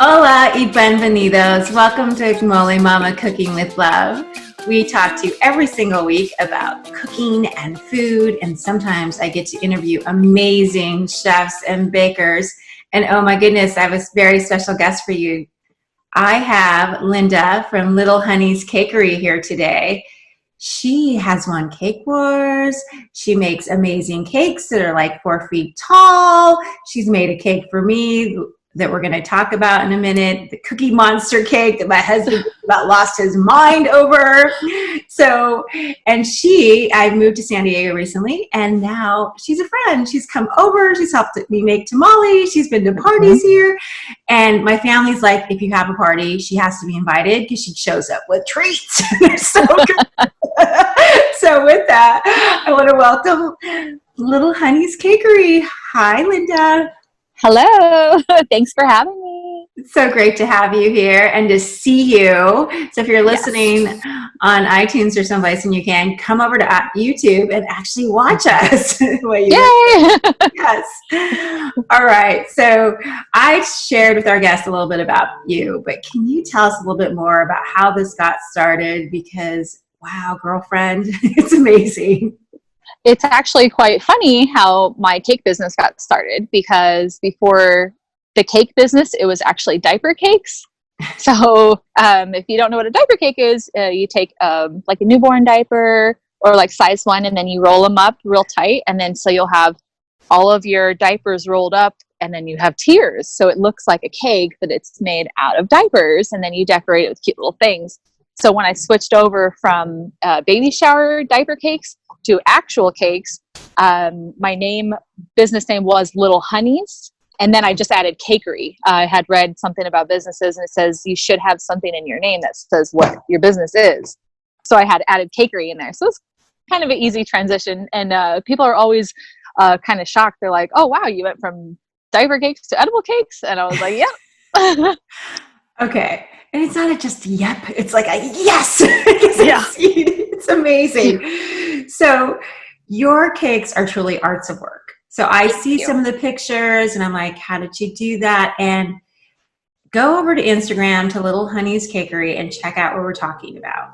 Hola y bienvenidos. Welcome to Mole Mama Cooking with Love. We talk to you every single week about cooking and food, and sometimes I get to interview amazing chefs and bakers. And oh my goodness, I have a very special guest for you. I have Linda from Little Hunnys Cakery here today. She has won Cake Wars. She makes amazing cakes that are like 4 feet tall. She's made a cake for me that we're going to talk about in a minute, the Cookie Monster cake that my husband about lost his mind over. So, and I moved to San Diego recently, and now she's a friend. She's come over. She's helped me make tamales. She's been to parties here. And my family's like, if you have a party, she has to be invited because she shows up with treats. They're so good. So with that, I want to welcome Little Hunnys Cakery. Hi, Linda. Hello. Thanks for having me. It's so great to have you here and to see you. So if you're listening on iTunes or someplace and you can, come over to YouTube and actually watch us. Yay! Yes. All right. So I shared with our guests a little bit about you, but can you tell us a little bit more about how this got started? Because, wow, girlfriend, it's amazing. It's actually quite funny how my cake business got started, because before the cake business, it was actually diaper cakes. So if you don't know what a diaper cake is, you take like a newborn diaper or like size 1, and then you roll them up real tight. And then so you'll have all of your diapers rolled up, and then you have tiers. So it looks like a cake, but it's made out of diapers, and then you decorate it with cute little things. So when I switched over from baby shower diaper cakes to actual cakes, my business name was Little Hunnys. And then I just added Cakery. I had read something about businesses, and it says you should have something in your name that says what your business is. So I had added Cakery in there. So it's kind of an easy transition. And people are always kind of shocked. They're like, oh, wow, you went from diaper cakes to edible cakes? And I was like, yep. Okay. And it's not just yep. It's like a yes. Yeah. It's amazing. So your cakes are truly arts of work. So I see some of the pictures and I'm like, how did you do that? And go over to Instagram to Little Hunnys Cakery and check out what we're talking about.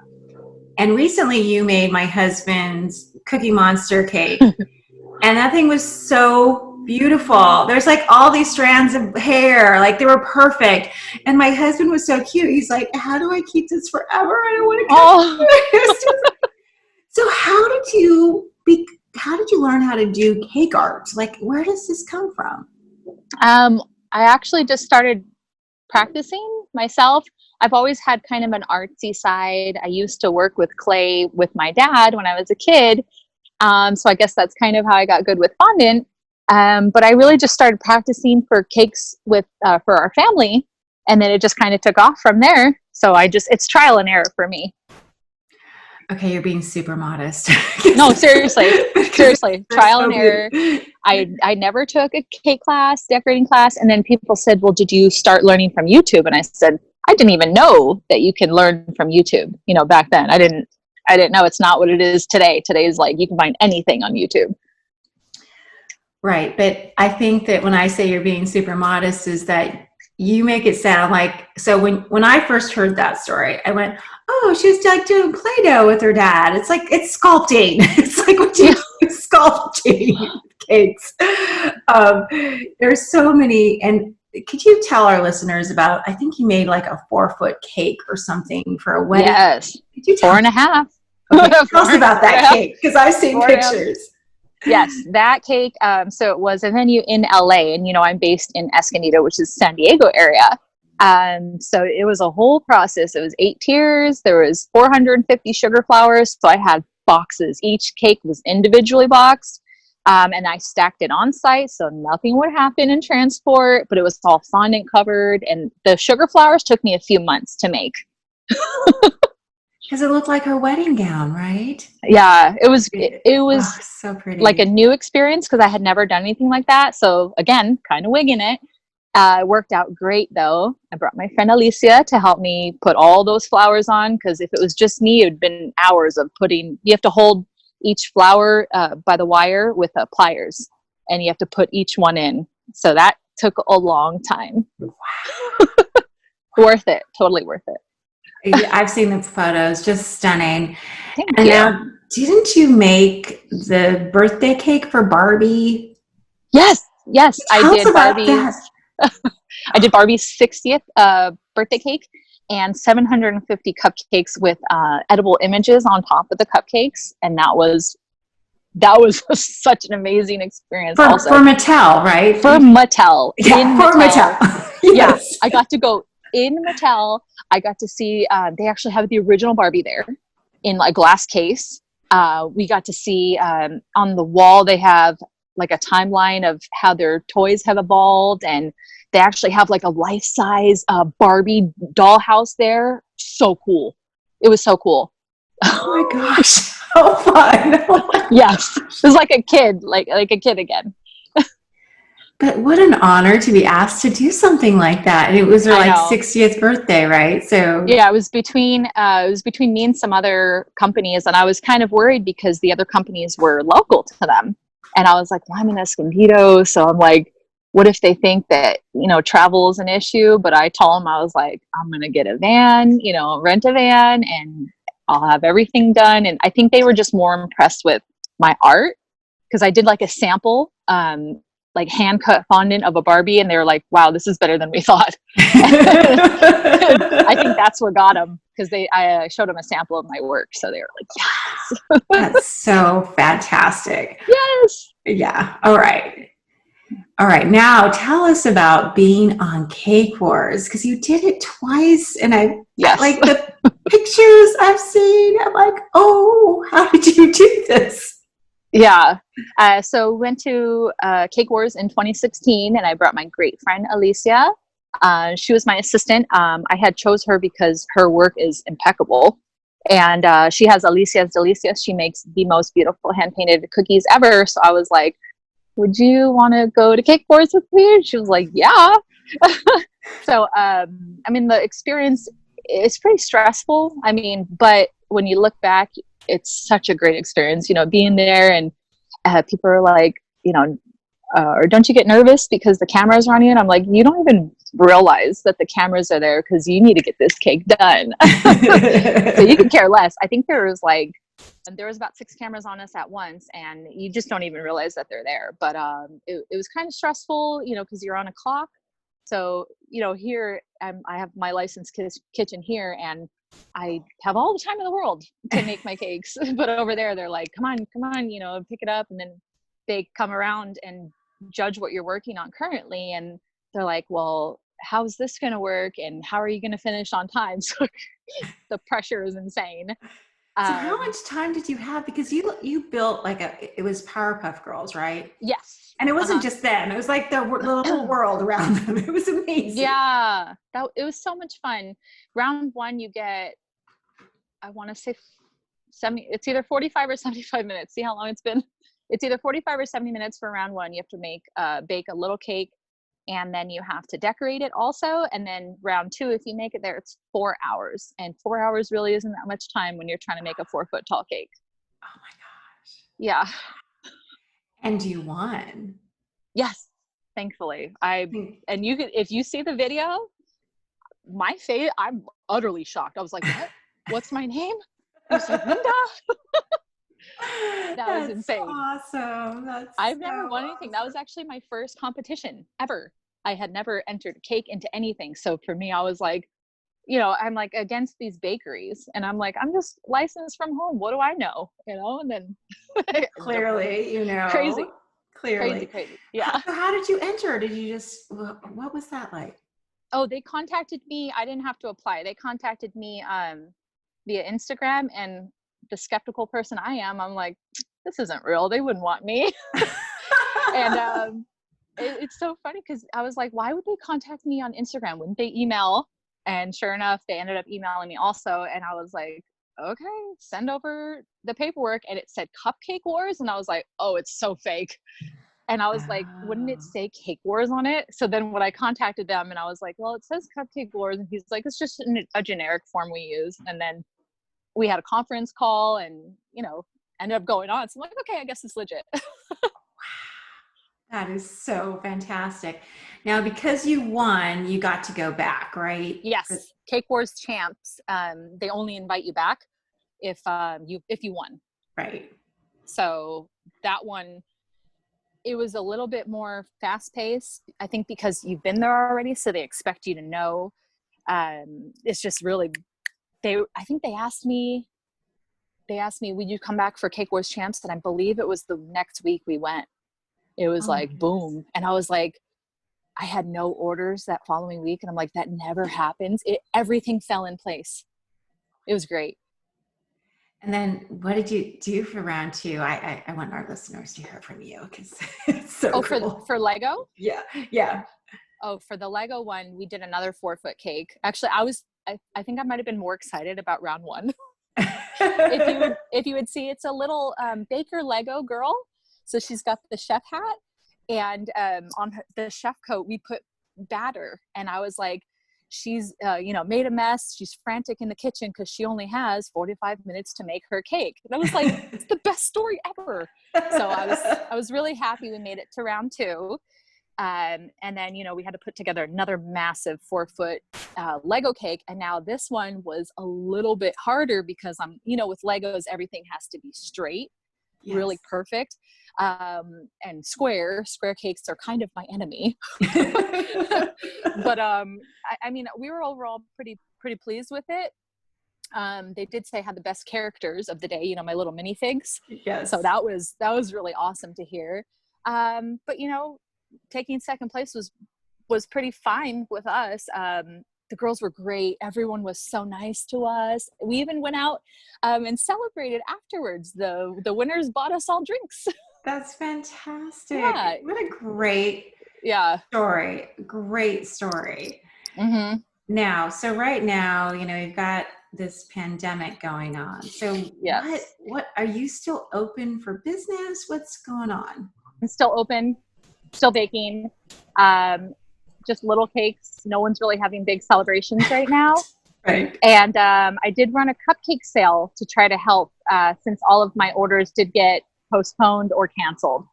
And recently you made my husband's Cookie Monster cake. And that thing was so beautiful. There's like all these strands of hair, like they were perfect. And my husband was so cute. He's like, how do I keep this forever? I don't want to cut it. So how did you learn how to do cake art? Like, where does this come from? I actually just started practicing myself. I've always had kind of an artsy side. I used to work with clay with my dad when I was a kid. So I guess that's kind of how I got good with fondant. But I really just started practicing for cakes for our family. And then it just kind of took off from there. So it's trial and error for me. Okay, you're being super modest. No, seriously, trial and error. I never took a cake class, decorating class. And then people said, well, did you start learning from YouTube? And I said, I didn't even know that you can learn from YouTube. Back then I didn't know. It's not what it is today. Today is like, you can find anything on YouTube. Right. But I think that when I say you're being super modest is that you make it sound like, so when I first heard that story, I went, oh, she's like doing Play-Doh with her dad. It's like, it's sculpting. It's like what you do, sculpting cakes. There's so many. And could you tell our listeners about, I think you made like a 4-foot cake or something for a wedding. Yes. Could you 4.5. Okay, tell us about that cake, because I've seen pictures. Yes, that cake. So it was a venue in LA, and I'm based in Escondido, which is San Diego area. So it was a whole process. It was 8 tiers. There was 450 sugar flowers. So I had boxes. Each cake was individually boxed. And I stacked it on site, so nothing would happen in transport, but it was all fondant covered. And the sugar flowers took me a few months to make. Because it looked like her wedding gown, right? Yeah, it was so pretty. Like a new experience, because I had never done anything like that. So again, kind of wigging it. It worked out great though. I brought my friend Alicia to help me put all those flowers on, because if it was just me, it would have been hours of you have to hold each flower by the wire with pliers, and you have to put each one in. So that took a long time. Wow. Worth it. Totally worth it. I've seen the photos, just stunning. Thank And you. now, didn't you make the birthday cake for Barbie? Yes, I Tell us did about that. Barbie's. I did Barbie's 60th birthday cake and 750 cupcakes with edible images on top of the cupcakes, and that was such an amazing experience. For Also, Mattel, right? for Matel, Yeah, in for Mattel. Mattel. Yeah, Yes. I got to go in Mattel. I got to see. They actually have the original Barbie there in a glass case. We got to see on the wall. They have like a timeline of how their toys have evolved, and they actually have like a life-size Barbie dollhouse there. So cool! It was so cool. Oh my gosh, how fun! Yes, it was like a kid, like a kid again. But what an honor to be asked to do something like that. And it was their I like know. 60th birthday, right? So Yeah, it was between me and some other companies, and I was kind of worried because the other companies were local to them, and I was like, well, I'm in Escondido, so I'm like, what if they think that travel is an issue? But I told them, I was like, I'm gonna get a van, rent a van, and I'll have everything done. And I think they were just more impressed with my art because I did like a sample, like hand cut fondant of a Barbie, and they were like, wow, this is better than we thought. I think that's what got them, because I showed them a sample of my work, so they were like, yes. that's so fantastic. Yes. Yeah. All right. All right. Now tell us about being on Cake Wars, because you did it twice, and I Yes. like the pictures I've seen. I'm like, oh, how did you do this? Yeah. So went to Cake Wars in 2016, and I brought my great friend Alicia. She was my assistant. I had chose her because her work is impeccable, and she has Alicia's Delicias. She makes the most beautiful hand painted cookies ever. So I was like, would you want to go to Cake Wars with me? And she was like, yeah. So I mean, the experience is pretty stressful. I mean, but when you look back, it's such a great experience, being there, and people are like, or don't you get nervous because the cameras are on you? And I'm like, you don't even realize that the cameras are there because you need to get this cake done. So you can care less. I think there was about 6 cameras on us at once, and you just don't even realize that they're there. But it was kind of stressful, because you're on a clock. So, here I have my licensed kitchen here, and I have all the time in the world to make my cakes. But over there, they're like, come on, pick it up. And then they come around and judge what you're working on currently. And they're like, well, how's this going to work? And how are you going to finish on time? So the pressure is insane. So how much time did you have? Because you built it was Powerpuff Girls, right? Yes. And it wasn't just them. It was like the whole world around them. It was amazing. Yeah, it was so much fun. Round 1, you get, I want to say 70, it's either 45 or 75 minutes. See how long it's been? It's either 45 or 70 minutes for round 1. You have to bake a little cake, and then you have to decorate it also. And then round 2, if you make it there, it's 4 hours. And 4 hours really isn't that much time when you're trying to make a 4-foot tall cake. Oh my gosh. Yeah. And you won. Yes, thankfully. And if you see the video, my face, I'm utterly shocked. I was like, what? What's my name? You said Linda. That was insane. Awesome. I've never won anything. That was actually my first competition ever. I had never entered cake into anything. So for me, I was like, I'm like against these bakeries, and I'm like, I'm just licensed from home. What do I know? And then clearly, crazy. Clearly. Crazy. Yeah. So how did you enter? Did you what was that like? Oh, they contacted me. I didn't have to apply. They contacted me via Instagram, and the skeptical person I am, I'm like, this isn't real. They wouldn't want me. And it's so funny because I was like, why would they contact me on Instagram? Wouldn't they email? And sure enough, they ended up emailing me also. And I was like, okay, send over the paperwork. And it said Cupcake Wars. And I was like, oh, it's so fake. And I was like, wouldn't it say Cake Wars on it? So then when I contacted them, and I was like, well, it says Cupcake Wars. And he's like, it's just a generic form we use. And then we had a conference call, and, ended up going on. So I'm like, okay, I guess it's legit. That is so fantastic. Now, because you won, you got to go back, right? Yes, Cake Wars champs. They only invite you back if you won. Right. So that one, it was a little bit more fast paced. I think because you've been there already, so they expect you to know. It's just really I think they asked me, would you come back for Cake Wars champs? And I believe it was the next week we went. It was Oh my like boom, and I was like, I had no orders that following week, and I'm like, that never happens. Everything fell in place. It was great. And then what did you do for round two? I want our listeners to hear from you because it's so cool. For Lego? Yeah. Yeah. Oh, for the Lego one, we did another 4-foot cake. Actually, I think I might have been more excited about round one. If you would see, it's a little baker Lego girl. So she's got the chef hat, and on the chef coat, we put batter. And I was like, she's, made a mess. She's frantic in the kitchen because she only has 45 minutes to make her cake. And I was like, it's the best story ever. So I was really happy we made it to round two. And then, we had to put together another massive 4-foot Lego cake. And now this one was a little bit harder because with Legos, everything has to be straight, yes, really perfect. And square cakes are kind of my enemy. But we were overall pretty pleased with it. They did say I had the best characters of the day, my little minifigs. Yes. So that was really awesome to hear. But taking second place was pretty fine with us. The girls were great. Everyone was so nice to us. We even went out and celebrated afterwards. The winners bought us all drinks. That's fantastic. Yeah. What a great story. Great story. Mm-hmm. Now, so right now, you've got this pandemic going on. So yes, what are you still open for business? What's going on? I'm still open, still baking. Just little cakes. No one's really having big celebrations right now. Right. And I did run a cupcake sale to try to help since all of my orders did get postponed or canceled.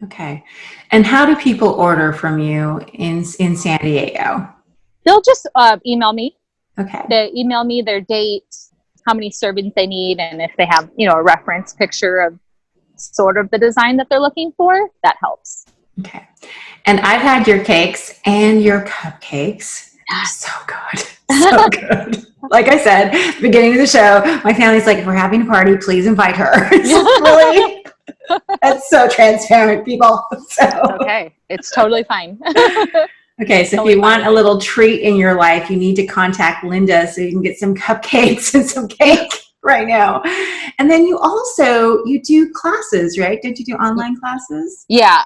Okay. And how do people order from you in San Diego? They'll just email me. Okay. They email me their dates, how many servings they need, and if they have, a reference picture of sort of the design that they're looking for, that helps. Okay. And I've had your cakes and your cupcakes. They're so good. So good. Like I said, at the beginning of the show, my family's like, if we're having a party, please invite her. Really? That's so transparent, people. So. Okay. It's totally fine. Okay. So if you want a little treat in your life, you need to contact Linda so you can get some cupcakes and some cake right now. And then you do classes, right? Did you do online classes? Yeah.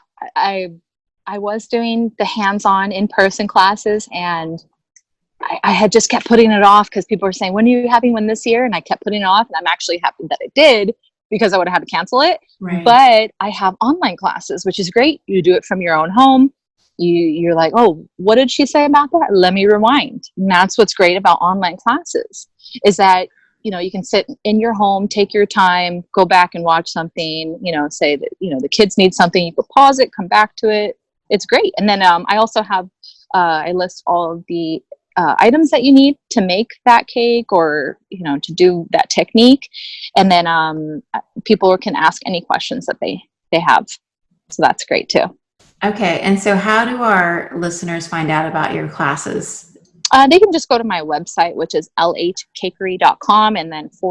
I was doing the hands-on in-person classes, and I had just kept putting it off because people were saying, when are you having one this year? And I kept putting it off, and I'm actually happy that I did because I would have had to cancel it. Right. But I have online classes, which is great. You do it from your own home. You're like, oh, what did she say about that? Let me rewind. And that's what's great about online classes is that, you can sit in your home, take your time, go back and watch something, say that, the kids need something, you could pause it, come back to it. It's great. And then I also have, I list all of the items that you need to make that cake or, to do that technique. And then people can ask any questions that they have. So that's great too. Okay. And so how do our listeners find out about your classes? They can just go to my website, which is lhcakery.com and then /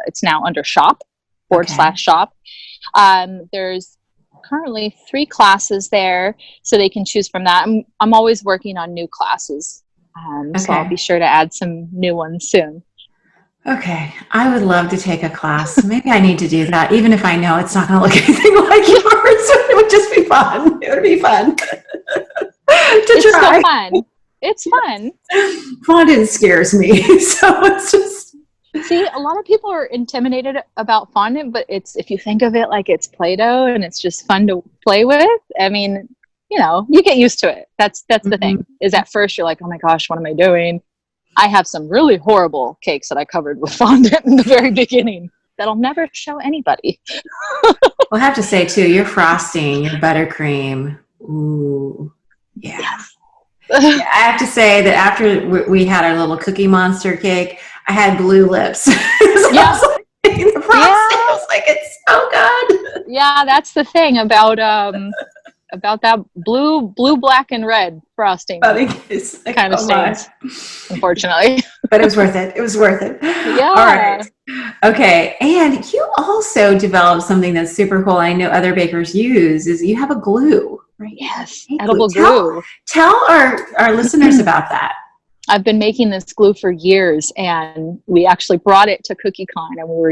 it's now under shop, / shop. There's currently 3 classes there, so they can choose from that. I'm always working on new classes, so I'll be sure to add some new ones soon. Okay. I would love to take a class. Maybe I need to do that, even if I know it's not going to look anything like yours. It would just be fun. It would be fun to try. Still fun. It's fun. Fondant scares me. So it's just. See, a lot of people are intimidated about fondant, but if you think of it like it's Play-Doh and it's just fun to play with, I mean, you get used to it. That's the thing, is at first you're like, oh my gosh, what am I doing? I have some really horrible cakes that I covered with fondant in the very beginning. that'll never show anybody. Well, I have to say too, your frosting, your buttercream. Ooh, yeah. Yeah, I have to say that after we had our little Cookie Monster cake, I had blue lips. So Yeah. I was like, the frosting, I was like, it's so good. Yeah, that's the thing about that blue, black, and red frosting. It's like, Kind of stains, unfortunately. But it was worth it. It was worth it. Yeah. All right. Okay. And you also developed something that's super cool. I know other bakers use is you have a glue. Right? Yes, Hey, edible glue. Tell our listeners about that. I've been making this glue for years, and we actually brought it to CookieCon, and we were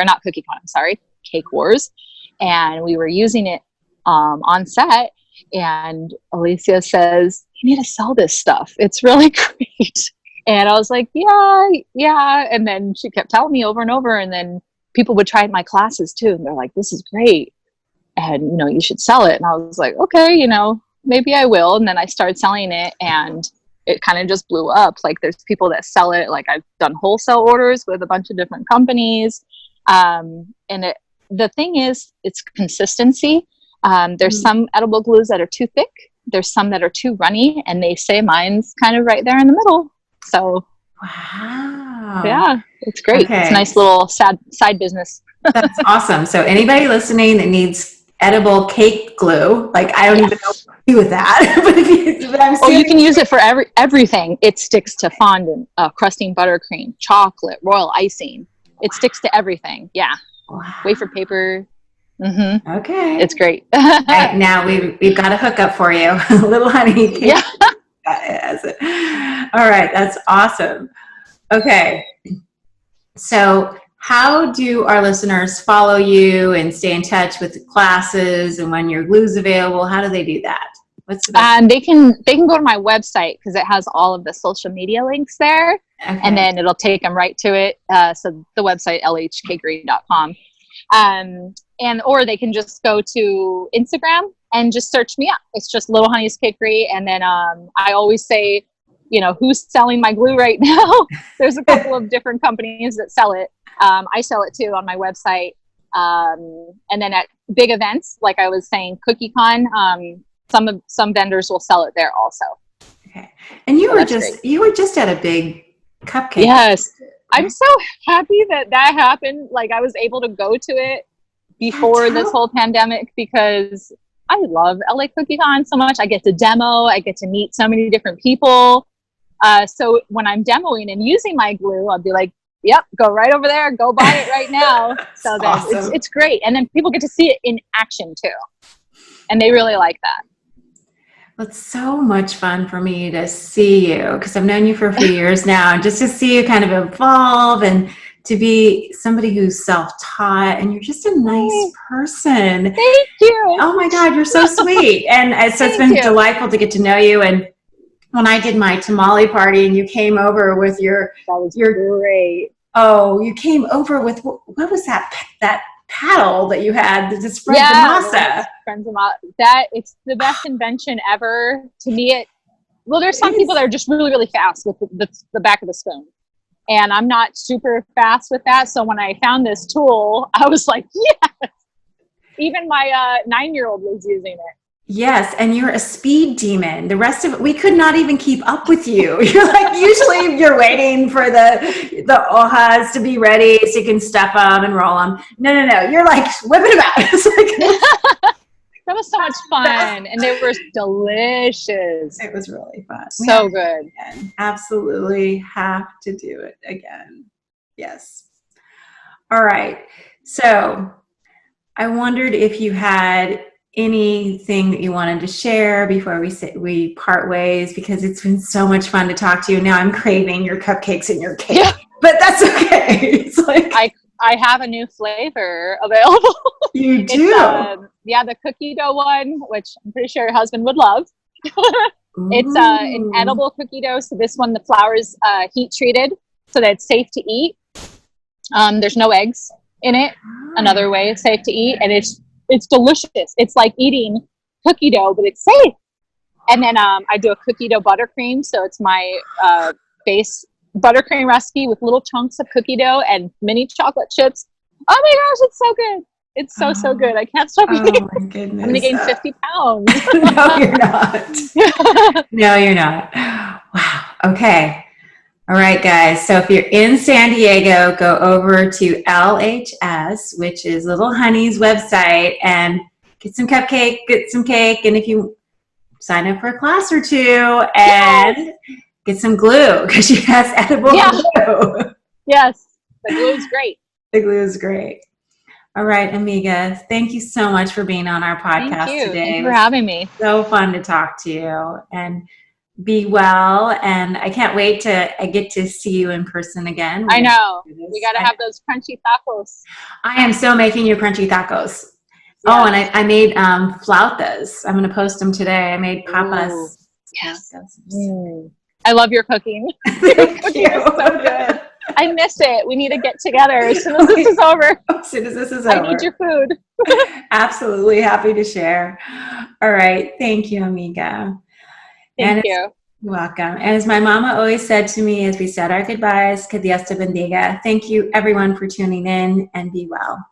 not CookieCon, I'm sorry, Cake Wars, and we were using it on set, and Alicia says, you need to sell this stuff. It's really great. And I was like, yeah. And then she kept telling me over and over, and then people would try it in my classes too, and they're like, this is great. And, you should sell it. And I was like, okay, maybe I will. And then I started selling it, and it kind of just blew up. Like, there's people that sell it. Like, I've done wholesale orders with a bunch of different companies. The thing is, it's consistency. There's some edible glues that are too thick. There's some that are too runny, and they say mine's kind of right there in the middle. So, wow. Yeah, it's great. Okay. It's a nice little side business. That's awesome. So anybody listening that needs edible cake glue, like I don't even know what to do with that. But you can use it for everything. It sticks to fondant, crusting buttercream, chocolate, royal icing. It sticks to everything. Yeah. Wow. Wafer paper. Mm-hmm. Okay. It's great. Right, now we've got a hookup for you. A little honey cake. Yeah. All right. That's awesome. Okay. So how do our listeners follow you and stay in touch with the classes and when your glue's available? How do they do that? What's the best? They can go to my website because it has all of the social media links there, and then it'll take them right to it. So the website lhcakery.com, or they can just go to Instagram and just search me up. It's just Little Hunnys Cakery, and then I always say, who's selling my glue right now? There's a couple of different companies that sell it. I sell it too on my website. And then at big events, like I was saying, CookieCon, some vendors will sell it there also. Okay. And you were just at a big cupcake. Yes. I'm so happy that happened. Like, I was able to go to it before this whole pandemic because I love LA CookieCon so much. I get to demo. I get to meet so many different people. So when I'm demoing and using my glue, I'll be like, yep, go right over there, go buy it right now. So then awesome. it's great. And then people get to see it in action too. And they really like that. Well, it's so much fun for me to see you because I've known you for a few years now, and just to see you kind of evolve and to be somebody who's self-taught, and you're just a nice person. Thank you. Oh my God, you're so sweet. And so it's been delightful to get to know you. And when I did my tamale party and you came over with your great. Oh, you came over with, what was that paddle that you had that just spread the masa? It's the best invention ever. To me, there's some people that are just really, really fast with the back of the spoon. And I'm not super fast with that. So when I found this tool, I was like, yes. Even my 9-year-old was using it. Yes, and you're a speed demon. The rest of it, we could not even keep up with you. You're like, usually you're waiting for the hojas to be ready so you can stuff them and roll them. No. You're like whipping them out. It's like, that was so much fun, and they were delicious. It was really fun. So good. Absolutely have to do it again. Yes. All right. So I wondered if you had anything that you wanted to share before we part ways, because it's been so much fun to talk to you. Now I'm craving your cupcakes and your cake, but that's okay. It's like I have a new flavor available. You do? It's, the cookie dough one, which I'm pretty sure your husband would love. It's an edible cookie dough. So this one, the flour is heat treated so that it's safe to eat. There's no eggs in it. Another way it's safe to eat, and it's delicious. It's like eating cookie dough, but it's safe. And then I do a cookie dough buttercream. So it's my base buttercream recipe with little chunks of cookie dough and mini chocolate chips Oh my gosh, it's so good. It's so good. I can't stop eating. Oh my goodness. I'm gonna gain 50 pounds. No, you're not. No, you're not. Wow. Okay. All right, guys. So if you're in San Diego, go over to LHS, which is Little Honey's website, and get some cupcake, get some cake, and if you sign up for a class or two, and get some glue because she has edible glue. Yes, the glue is great. The glue is great. All right, amiga, thank you so much for being on our podcast today. Thank you for having me. So fun to talk to you, and be well. And I can't wait to get to see you in person again. I know. We got to have those crunchy tacos. I am so making you crunchy tacos. Yes. Oh, and I made flautas. I'm going to post them today. I made papas. Yes. I love your cooking. Your cooking is so good. I miss it. We need to get together as soon as this is over. As soon as this is over. I need your food. Absolutely happy to share. All right. Thank you, amiga. Thank you. You're welcome. And as my mama always said to me as we said our goodbyes, que Dios te bendiga. Thank you, everyone, for tuning in, and be well.